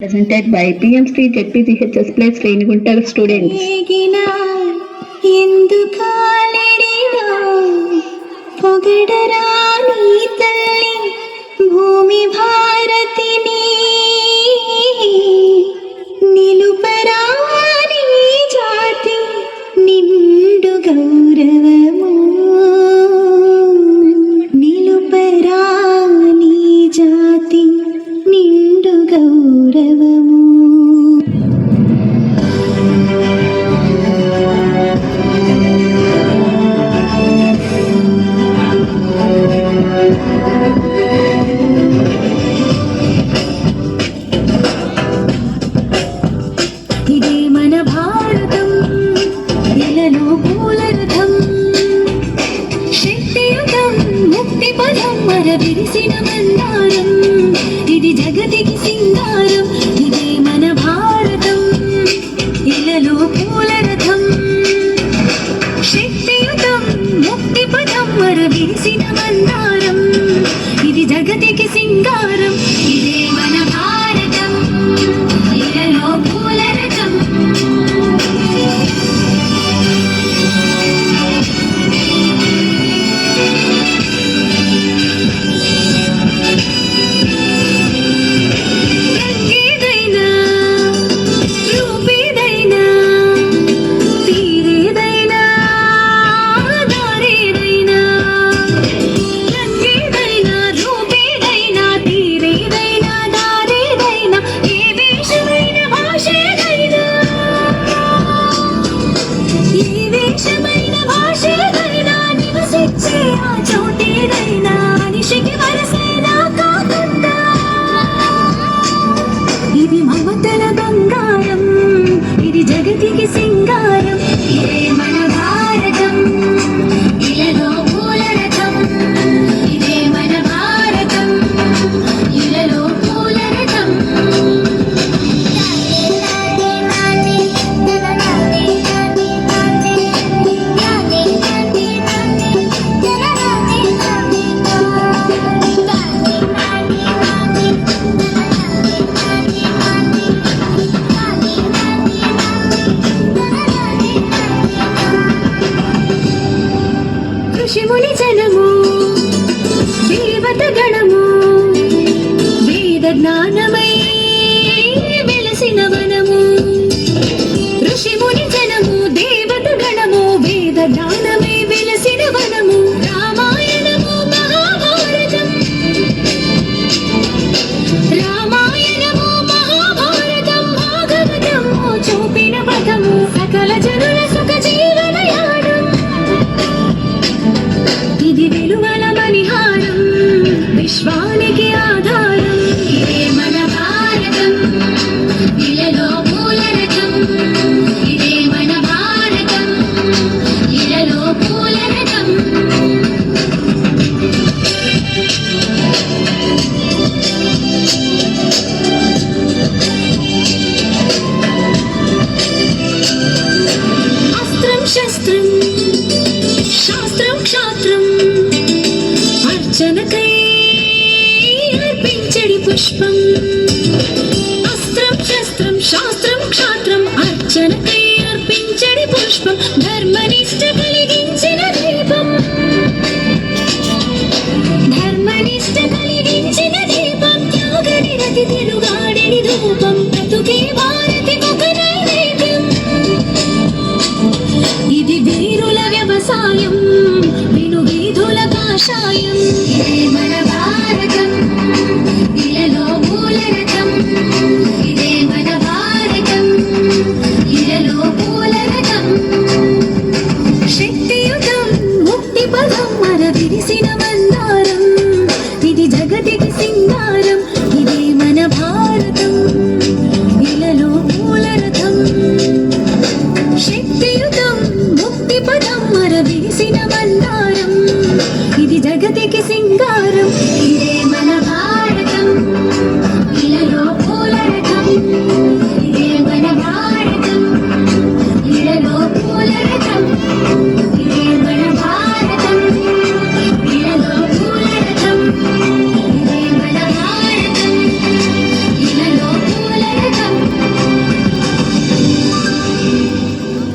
Presented by PMC ZPCHS Place Renugunta students. భూమి భారతిని నిలుపరాని జాతి నిండు గౌరవము నిలుపరాని జాతి నిండు గౌరవము. ఇదే మన భారతం, ఇలలో పూలరథం, శక్తియుతం ముక్తి పదం మరవిరిసిన మందారం, ఇది జగతికి సింగారం. ఇదే మన భారతం, ఇలలో పూలరథం, శక్తియుతం ముక్తి పదం మరవిరిసిన మందారం, ఇది జగతికి సింగారం. ఇదే మన భారతం, ఇలలో పూలరథం. రంగేదైనా రూపేదైనా తీరేదైనా దారేదైనా, రంగేదైనా రూపేదైనా తీరేదైనా దారేదైనా, ఏ వేషమైన భాషేదైనా, ఏ వేషమైన భాషేదైనా, నివసించే ఆ చోటేదైనా, మనిషికి వరసైనా కాకుండా ఇది మమతల బంగారం, ఇది జగతికి సింగారం. ఇదే మన భారతం, ఇలలో పూలరథం, ఇదే మన భారతం, ఇలలో పూలరథం. ఋషిముని జనము దేవత గణము, వేద జ్ఞానమై వెలసిన వనము. ఋషిముని జనము దేవత గణము, వేద జ్ఞానమై వెలసిన వనము. రామాయణము మహాభారతం, రామాయణము మహాభారతం, భాగవతము చూపిన పథము, సకల జనుల సుఖ జీవనయానం, ఇది వెలువల మణిహారం, విశ్వానికి ఆధారం. ఇదే మన భారతం, ఇలలో పూలరథం, ఇదే మన భారతం, ఇలలో పూలరథం. అస్త్రం శస్త్రం శాస్త్రం క్షాత్రం, అర్చనకై అర్పించడి పుష్పం. అస్త్రం శస్త్రం శాస్త్రం క్షాత్రం, అర్చనకై అర్పించడి పుష్పం. ధర్మనిష్ట కలిగించిన దీపం, ధర్మనిష్ట కలిగించిన దీపం. త్యాగ నిరతి తెలుగాడిని ధూపం, బ్రతుకే భారత